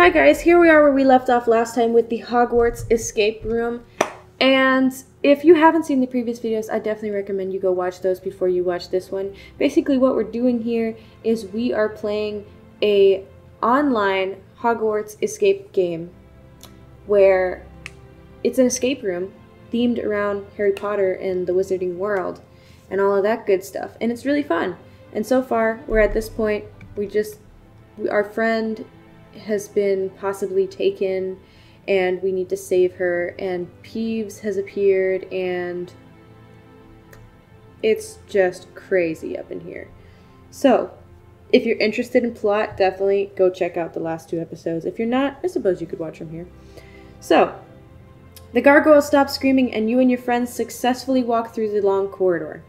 Hi guys, here we are where we left off last time with the Hogwarts escape room. And if you haven't seen the previous videos, I definitely recommend you go watch those before you watch this one. Basically what we're doing here is we are playing a online Hogwarts escape game where it's an escape room themed around Harry Potter and the Wizarding World and all of that good stuff. And it's really fun. And so far, we're at this point, our friend has been possibly taken and we need to save her, and Peeves has appeared and it's just crazy up in here. So if you're interested in plot, definitely go check out the last 2 episodes. If you're not, I suppose you could watch from here. So the gargoyles stop screaming and you and your friends successfully walk through the long corridor.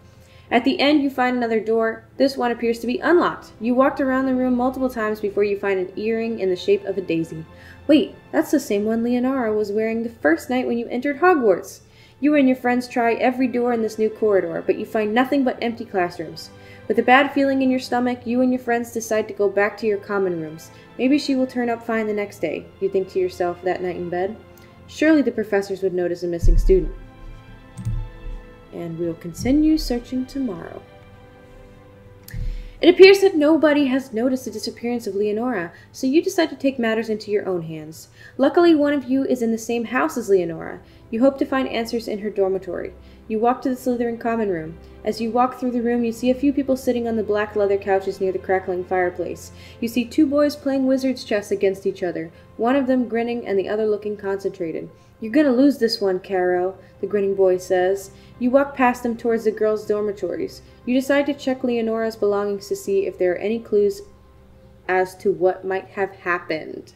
At the end, you find another door. This one appears to be unlocked. You walked around the room multiple times before you find an earring in the shape of a daisy. Wait, that's the same one Leonora was wearing the first night when you entered Hogwarts. You and your friends try every door in this new corridor, but you find nothing but empty classrooms. With a bad feeling in your stomach, you and your friends decide to go back to your common rooms. Maybe she will turn up fine the next day, you think to yourself that night in bed. Surely the professors would notice a missing student. And we'll continue searching tomorrow. It appears that nobody has noticed the disappearance of Leonora, so you decide to take matters into your own hands. Luckily, one of you is in the same house as Leonora. You hope to find answers in her dormitory. You walk to the Slytherin common room. As you walk through the room, you see a few people sitting on the black leather couches near the crackling fireplace. You see 2 boys playing wizard's chess against each other, one of them grinning and the other looking concentrated. "You're gonna lose this one, Caro," the grinning boy says. You walk past them towards the girls' dormitories. You decide to check Leonora's belongings to see if there are any clues as to what might have happened.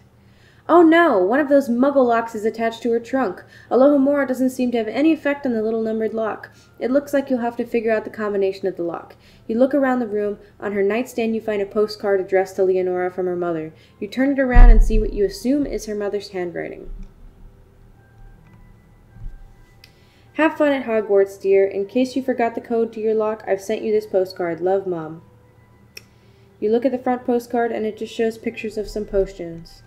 Oh no! One of those muggle locks is attached to her trunk. Alohomora doesn't seem to have any effect on the little numbered lock. It looks like you'll have to figure out the combination of the lock. You look around the room. On her nightstand you find a postcard addressed to Leonora from her mother. You turn it around and see what you assume is her mother's handwriting. Have fun at Hogwarts, dear. In case you forgot the code to your lock, I've sent you this postcard. Love, Mom. You look at the front postcard and it just shows pictures of some potions.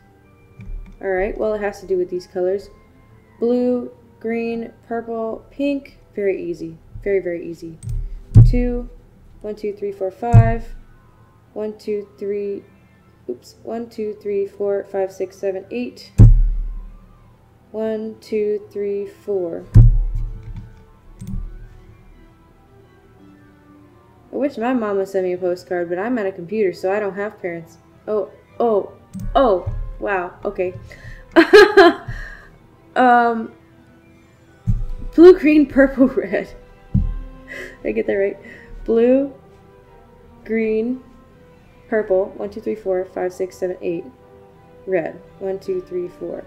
Alright, well, it has to do with these colors. Blue, green, purple, pink. Very easy. Very, very easy. 2, 1, 2, 3, 4, 5. 1, 2, 3. Oops. 1, 2, 3, 4, 5, 6, 7, 8. 1, 2, 3, 4. I wish my mom would send me a postcard, but I'm at a computer, so I don't have parents. Oh, wow, okay. Blue, green, purple, red. Did I get that right? Blue, green, purple, 1, 2, 3, 4, 5, 6, 7, 8. Red, 1, 2, 3, 4.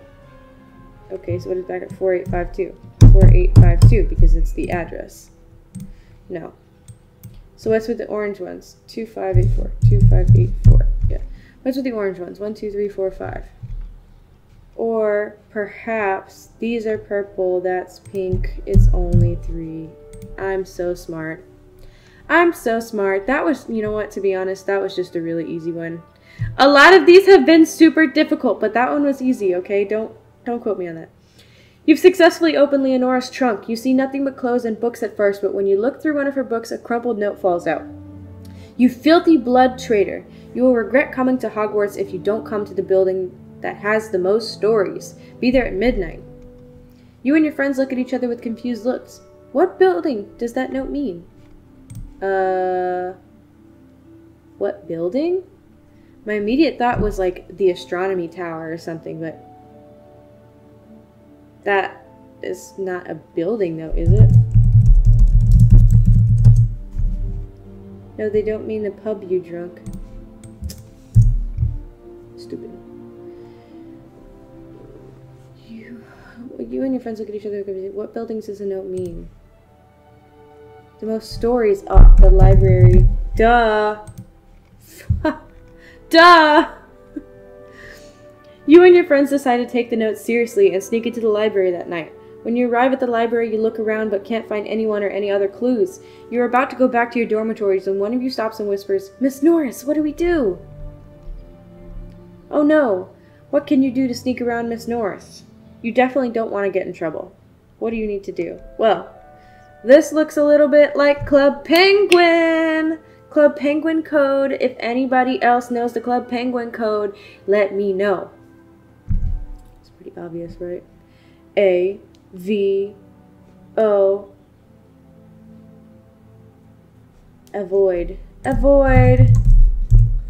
Okay, so what is back at 4852? 4852, because it's the address. No. So what's with the orange ones? 2584. 2584. Yeah. What's with the orange ones? 1, 2, 3, 4, 5. Or perhaps these are purple, that's pink, it's only 3. I'm so smart. I'm so smart. That was, you know what, to be honest, that was just a really easy one. A lot of these have been super difficult, but that one was easy, okay? Don't quote me on that. You've successfully opened Leonora's trunk. You see nothing but clothes and books at first, but when you look through one of her books, a crumpled note falls out. You filthy blood traitor. You will regret coming to Hogwarts if you don't come to the building that has the most stories. Be there at midnight. You and your friends look at each other with confused looks. What building does that note mean? What building? My immediate thought was like the astronomy tower or something, but that is not a building, though, is it? No, they don't mean the pub, you drunk. Stupid. You and your friends look at each other. What buildings does the note mean? The most stories. Oh, the library. Duh. Duh! You and your friends decide to take the note seriously and sneak into the library that night. When you arrive at the library, you look around but can't find anyone or any other clues. You're about to go back to your dormitories when one of you stops and whispers, "Miss Norris, what do we do?" Oh no! What can you do to sneak around Miss Norris? You definitely don't want to get in trouble. What do you need to do? Well, this looks a little bit like Club Penguin! Club Penguin code. If anybody else knows the Club Penguin code, let me know. It's pretty obvious, right? A, V, O. Avoid. Avoid!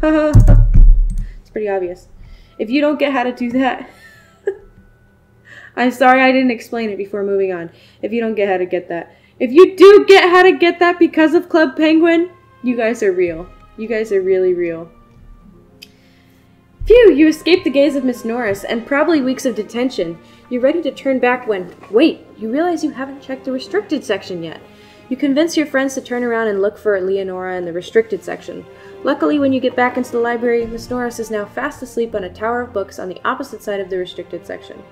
It's pretty obvious. If you don't get how to do that, I'm sorry I didn't explain it before moving on. If you don't get how to get that. If you do get how to get that because of Club Penguin, you guys are real. You guys are really real. Phew, you escaped the gaze of Miss Norris and probably weeks of detention. You're ready to turn back when, wait, you realize you haven't checked the restricted section yet. You convince your friends to turn around and look for Leonora in the restricted section. Luckily, when you get back into the library, Miss Norris is now fast asleep on a tower of books on the opposite side of the restricted section.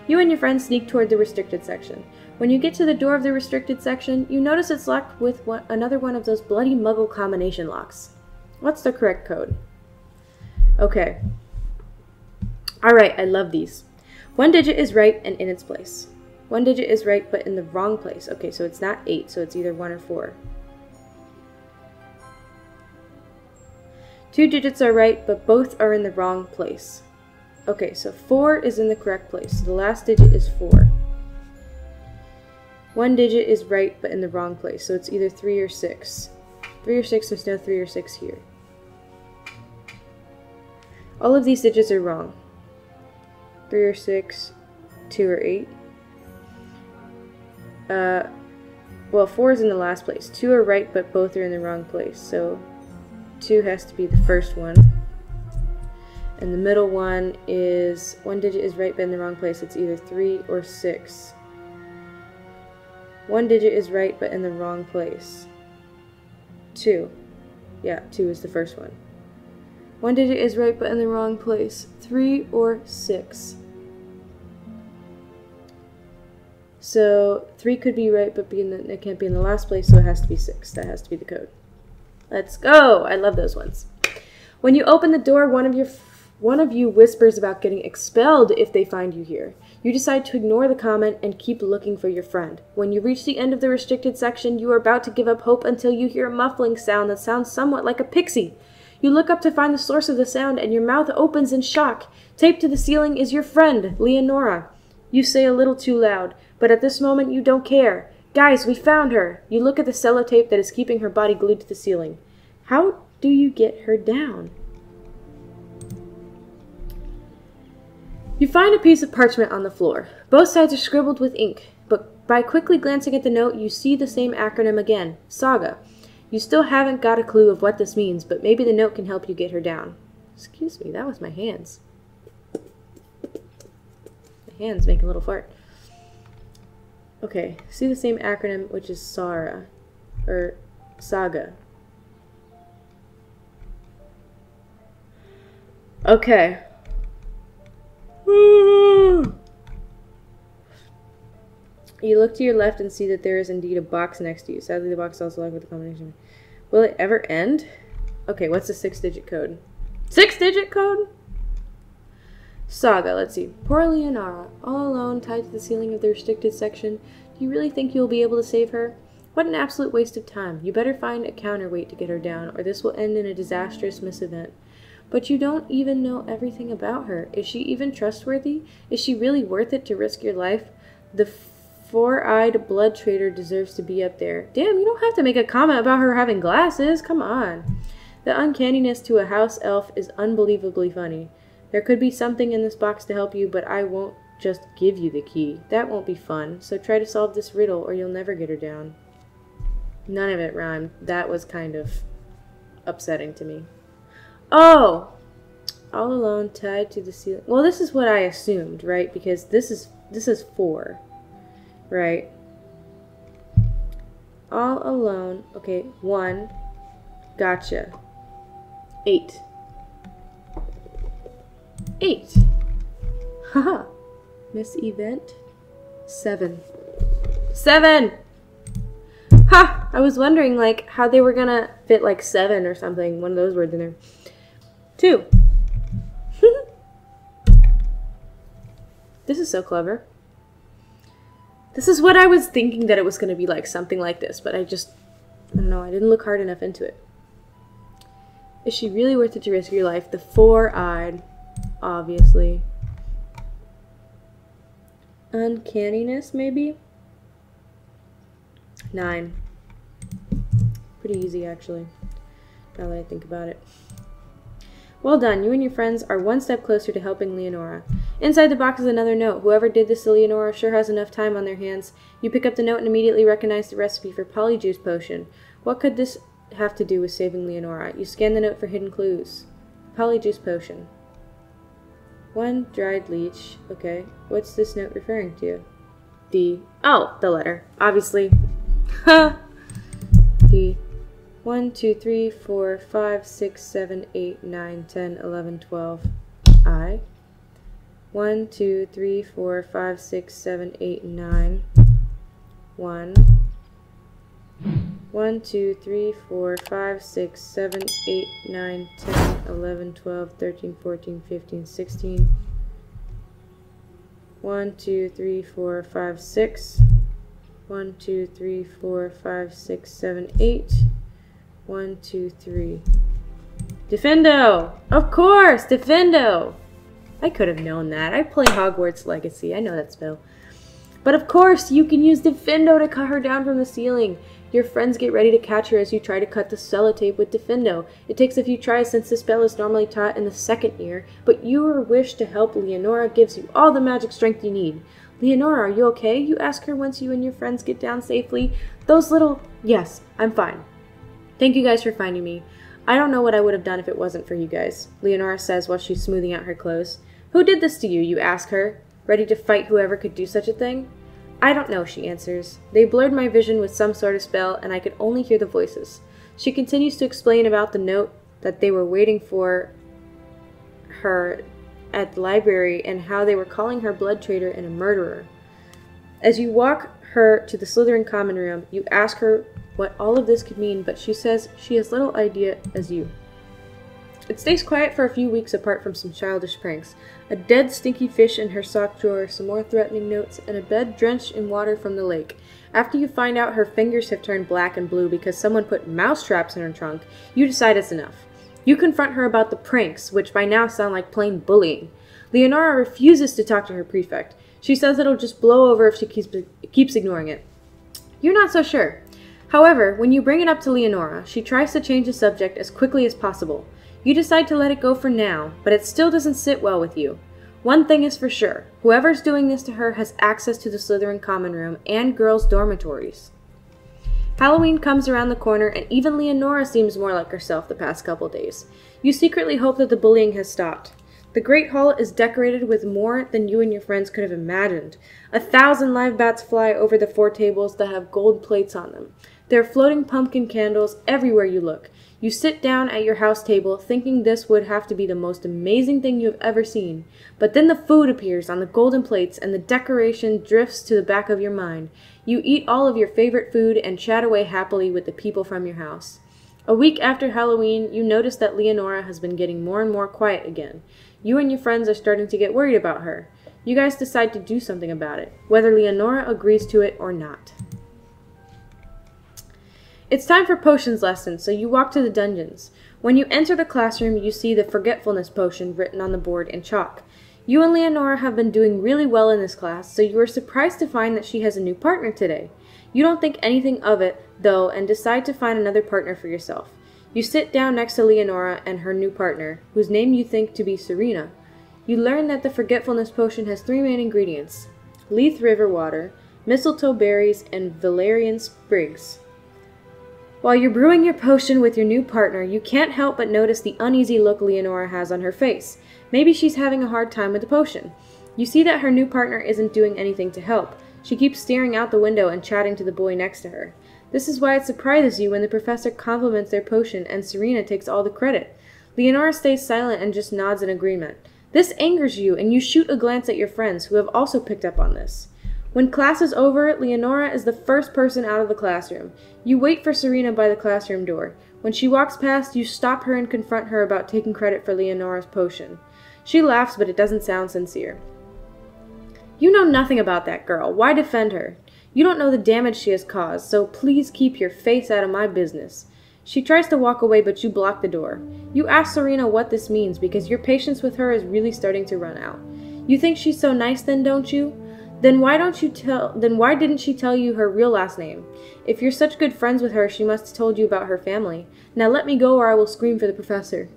You and your friends sneak toward the restricted section. When you get to the door of the restricted section, you notice it's locked with another one of those bloody muggle combination locks. What's the correct code? Okay. Alright, I love these. One digit is right and in its place. One digit is right but in the wrong place. Okay, so it's not 8, so it's either 1 or 4. 2 digits are right, but both are in the wrong place. Okay, so 4 is in the correct place. So the last digit is 4. 1 digit is right, but in the wrong place. So it's either 3 or 6. 3 or 6, there's no 3 or 6 here. All of these digits are wrong. 3 or 6, 2 or 8. Well, 4 is in the last place. 2 are right, but both are in the wrong place. So 2 has to be the first one. And the middle one is, 1 digit is right but in the wrong place. It's either 3 or 6. 1 digit is right but in the wrong place. 2. Yeah, 2 is the first one. 1 digit is right but in the wrong place. 3 or 6. So 3 could be right but it can't be in the last place, so it has to be 6. That has to be the code. Let's go! I love those ones. When you open the door, one of you whispers about getting expelled if they find you here. You decide to ignore the comment and keep looking for your friend. When you reach the end of the restricted section, you are about to give up hope until you hear a muffling sound that sounds somewhat like a pixie. You look up to find the source of the sound and your mouth opens in shock. Taped to the ceiling is your friend, Leonora. You say a little too loud, but at this moment you don't care. Guys, we found her! You look at the sellotape that is keeping her body glued to the ceiling. How do you get her down? You find a piece of parchment on the floor. Both sides are scribbled with ink, but by quickly glancing at the note, you see the same acronym again, Saga. You still haven't got a clue of what this means, but maybe the note can help you get her down. Excuse me, that was my hands. My hands make a little fart. Okay, see the same acronym, which is SARA, or Saga. Okay. You look to your left and see that there is indeed a box next to you. Sadly, the box is also locked with the combination. Will it ever end? Okay, what's the 6-digit code? 6-digit code? Saga, let's see. Poor Leonora, all alone, tied to the ceiling of the restricted section. Do you really think you'll be able to save her? What an absolute waste of time. You better find a counterweight to get her down, or this will end in a disastrous misevent. But you don't even know everything about her. Is she even trustworthy? Is she really worth it to risk your life? The four-eyed blood trader deserves to be up there. Damn, you don't have to make a comment about her having glasses. Come on. The uncanniness to a house elf is unbelievably funny. There could be something in this box to help you, but I won't just give you the key. That won't be fun. So try to solve this riddle or you'll never get her down. None of it rhymed. That was kind of upsetting to me. Oh! All alone, tied to the ceiling. Well, this is what I assumed, right? Because this is 4. Right? All alone. Okay, 1. Gotcha. 8. 8. Haha. Miss Event. 7. 7! Ha! I was wondering, like, how they were gonna fit, like, 7 or something. One of those words in there. 2. This is so clever. This is what I was thinking that it was going to be like, something like this, but I don't know, I didn't look hard enough into it. Is she really worth it to risk your life? The four-eyed, obviously. Uncanniness, maybe? 9. Pretty easy, actually, now that I think about it. Well done. You and your friends are one step closer to helping Leonora. Inside the box is another note. Whoever did this to Leonora sure has enough time on their hands. You pick up the note and immediately recognize the recipe for Polyjuice Potion. What could this have to do with saving Leonora? You scan the note for hidden clues. Polyjuice Potion. 1 dried leech. Okay. What's this note referring to? D. Oh, the letter. Obviously. Ha! D. 1, 2, 3, 4, 5, 6, 7, 8, 9, 10, 11, 12. I. 1, 2, 3, 4, 5, 6, 7, 8, 9. 1. 1, 2, 3, 4, 5, 6, 7, 8, 9, 10, 11, 12, 13, 14, 15, 16. 1, 2, 3, 4, 5, 6. 1, 2, 3, 4, 5, 6, 7, 8. 1, 2, 3. Defendo! Of course! Defendo! I could have known that. I play Hogwarts Legacy. I know that spell. But of course, you can use Defendo to cut her down from the ceiling. Your friends get ready to catch her as you try to cut the sellotape with Defendo. It takes a few tries since the spell is normally taught in the 2nd year, but your wish to help Leonora gives you all the magic strength you need. Leonora, are you okay? You ask her once you and your friends get down safely. Those little... Yes, I'm fine. Thank you guys for finding me. I don't know what I would have done if it wasn't for you guys, Leonora says while she's smoothing out her clothes. Who did this to you? You ask her, ready to fight whoever could do such a thing. I don't know, she answers. They blurred my vision with some sort of spell, and I could only hear the voices. She continues to explain about the note that they were waiting for her at the library and how they were calling her blood traitor and a murderer. As you walk her to the Slytherin common room, you ask her what all of this could mean, but she says she has little idea as you. It stays quiet for a few weeks apart from some childish pranks. A dead stinky fish in her sock drawer, some more threatening notes, and a bed drenched in water from the lake. After you find out her fingers have turned black and blue because someone put mouse traps in her trunk, you decide it's enough. You confront her about the pranks, which by now sound like plain bullying. Leonora refuses to talk to her prefect. She says it'll just blow over if she keeps ignoring it. You're not so sure. However, when you bring it up to Leonora, she tries to change the subject as quickly as possible. You decide to let it go for now, but it still doesn't sit well with you. One thing is for sure, whoever's doing this to her has access to the Slytherin common room and girls' dormitories. Halloween comes around the corner, and even Leonora seems more like herself the past couple days. You secretly hope that the bullying has stopped. The Great Hall is decorated with more than you and your friends could have imagined. 1,000 live bats fly over the 4 tables that have gold plates on them. There are floating pumpkin candles everywhere you look. You sit down at your house table thinking this would have to be the most amazing thing you have ever seen. But then the food appears on the golden plates and the decoration drifts to the back of your mind. You eat all of your favorite food and chat away happily with the people from your house. A week after Halloween, you notice that Leonora has been getting more and more quiet again. You and your friends are starting to get worried about her. You guys decide to do something about it, whether Leonora agrees to it or not. It's time for potions lesson, so you walk to the dungeons. When you enter the classroom, you see the forgetfulness potion written on the board in chalk. You and Leonora have been doing really well in this class, so you are surprised to find that she has a new partner today. You don't think anything of it, though, and decide to find another partner for yourself. You sit down next to Leonora and her new partner, whose name you think to be Serena. You learn that the forgetfulness potion has 3 main ingredients: Leith River water, mistletoe berries, and valerian sprigs. While you're brewing your potion with your new partner, you can't help but notice the uneasy look Leonora has on her face. Maybe she's having a hard time with the potion. You see that her new partner isn't doing anything to help. She keeps staring out the window and chatting to the boy next to her. This is why it surprises you when the professor compliments their potion and Serena takes all the credit. Leonora stays silent and just nods in agreement. This angers you, and you shoot a glance at your friends, who have also picked up on this. When class is over, Leonora is the first person out of the classroom. You wait for Serena by the classroom door. When she walks past, you stop her and confront her about taking credit for Leonora's potion. She laughs, but it doesn't sound sincere. You know nothing about that girl. Why defend her? You don't know the damage she has caused, so please keep your face out of my business. She tries to walk away, but you block the door. You ask Serena what this means because your patience with her is really starting to run out. You think she's so nice then, don't you? Then why didn't she tell you her real last name? If you're such good friends with her, she must have told you about her family. Now let me go or I will scream for the professor.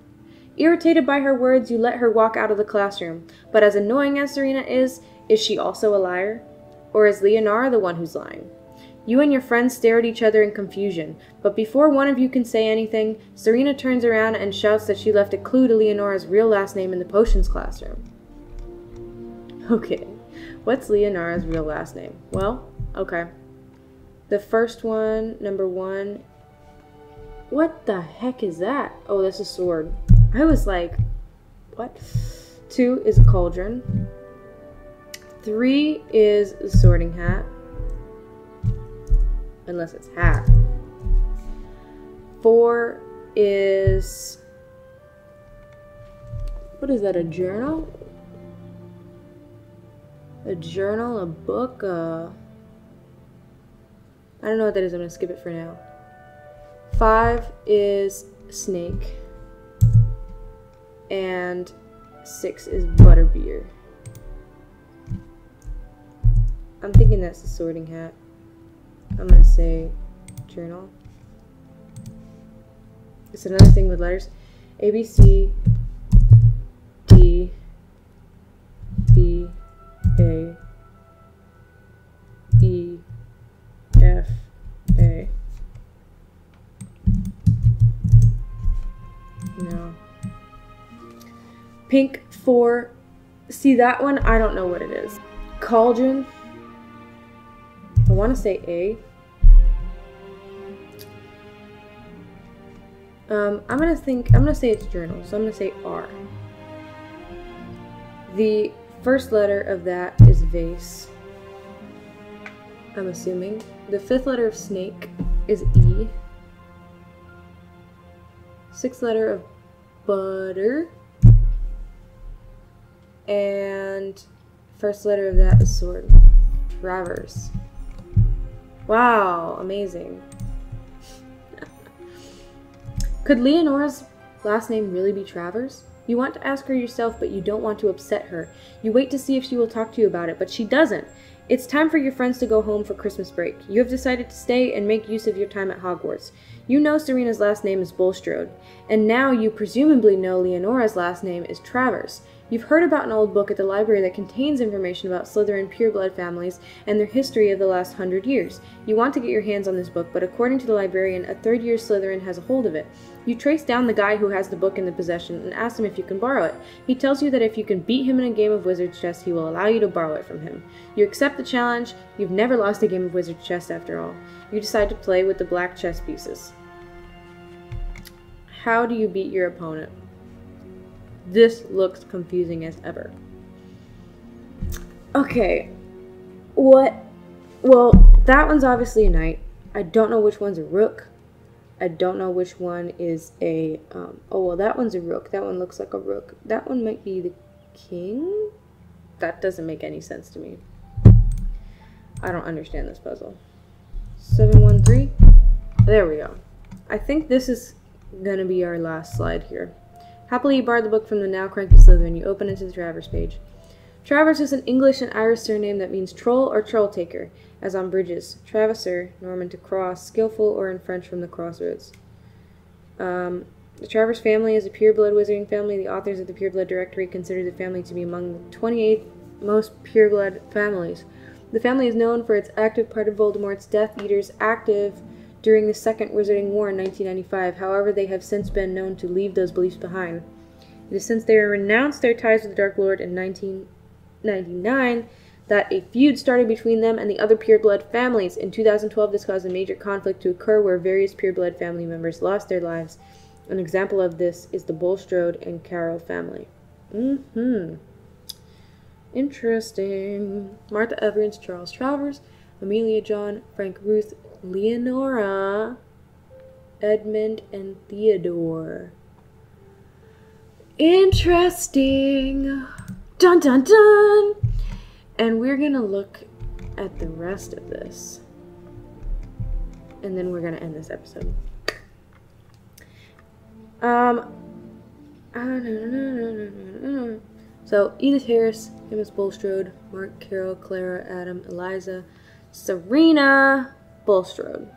Irritated by her words, you let her walk out of the classroom. But as annoying as Serena is she also a liar? Or is Leonora the one who's lying? You and your friends stare at each other in confusion, but before one of you can say anything, Serena turns around and shouts that she left a clue to Leonora's real last name in the potions classroom. Okay, what's Leonora's real last name? Well, okay. The first one, number 1. What the heck is that? Oh, that's a sword. I was like, what? 2 is a cauldron. 3 is the sorting hat. Unless it's hat. 4 is... What is that, a journal? A journal, a book, I don't know what that is, I'm gonna skip it for now. 5 is snake. And 6 is butterbeer. I'm thinking that's the sorting hat. I'm gonna say journal. It's another thing with letters. A, B, C, D, B, A, E, F, A. No. Pink 4. See that one? I don't know what it is. Cauldron. I want to say A. I'm gonna say it's journal, so I'm gonna say R. The first letter of that is vase, I'm assuming. The 5th letter of snake is E. 6th letter of butter. And first letter of that is sword. Travers. Wow, amazing. Could Leonora's last name really be Travers? You want to ask her yourself, but you don't want to upset her. You wait to see if she will talk to you about it, but she doesn't. It's time for your friends to go home for Christmas break. You have decided to stay and make use of your time at Hogwarts. You know Serena's last name is Bulstrode, and now you presumably know Leonora's last name is Travers. You've heard about an old book at the library that contains information about Slytherin pureblood families and their history of the last 100 years. You want to get your hands on this book, but according to the librarian, a third-year Slytherin has a hold of it. You trace down the guy who has the book in the possession and ask him if you can borrow it. He tells you that if you can beat him in a game of wizard's chess, he will allow you to borrow it from him. You accept the challenge. You've never lost a game of wizard's chess after all. You decide to play with the black chess pieces. How do you beat your opponent? This looks confusing as ever. Okay. What? Well, that one's obviously a knight. I don't know which one's a rook. I don't know which one is a, oh, well, that one's a rook. That one looks like a rook. That one might be the king? That doesn't make any sense to me. I don't understand this puzzle. 713. There we go. I think this is gonna be our last slide here. Happily, you borrowed the book from the now cranky Slytherin. You open it to the Travers page. Travers is an English and Irish surname that means troll or troll taker, as on bridges. Traverser, Norman to cross, skillful, or in French from the crossroads. The Travers family is a pureblood wizarding family. The authors of the Pureblood Directory consider the family to be among the 28 most pureblood families. The family is known for its active part of Voldemort's Death Eaters, active during the Second Wizarding War in 1995. However, they have since been known to leave those beliefs behind. It is since they renounced their ties with the Dark Lord in 1999 that a feud started between them and the other pureblood families. In 2012, this caused a major conflict to occur where various pureblood family members lost their lives. An example of this is the Bulstrode and Carroll family. Interesting. Martha Everins, Charles Travers, Amelia John, Frank Ruth, Leonora, Edmund, and Theodore. Interesting. Dun dun dun! And we're going to look at the rest of this. And then we're going to end this episode. So, Edith Harris, Amos Bulstrode, Mark, Carol, Clara, Adam, Eliza, Serena Bulstrode.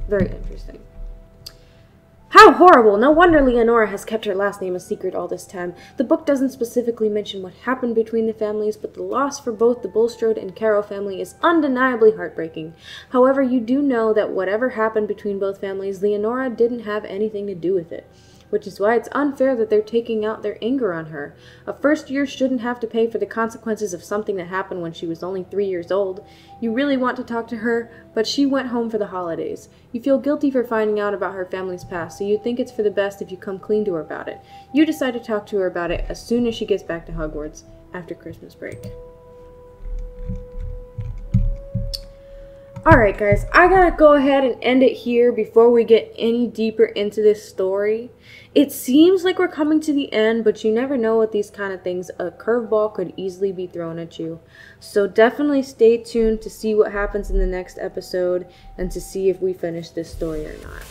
Very interesting. How horrible! No wonder Leonora has kept her last name a secret all this time. The book doesn't specifically mention what happened between the families, but the loss for both the Bulstrode and Carroll family is undeniably heartbreaking. However, you do know that whatever happened between both families, Leonora didn't have anything to do with it, which is why it's unfair that they're taking out their anger on her. A first year shouldn't have to pay for the consequences of something that happened when she was only 3 years old. You really want to talk to her, but she went home for the holidays. You feel guilty for finding out about her family's past, so you think it's for the best if you come clean to her about it. You decide to talk to her about it as soon as she gets back to Hogwarts after Christmas break. Alright guys, I gotta go ahead and end it here before we get any deeper into this story. It seems like we're coming to the end, but you never know with these kind of things. A curveball could easily be thrown at you. So definitely stay tuned to see what happens in the next episode and to see if we finish this story or not.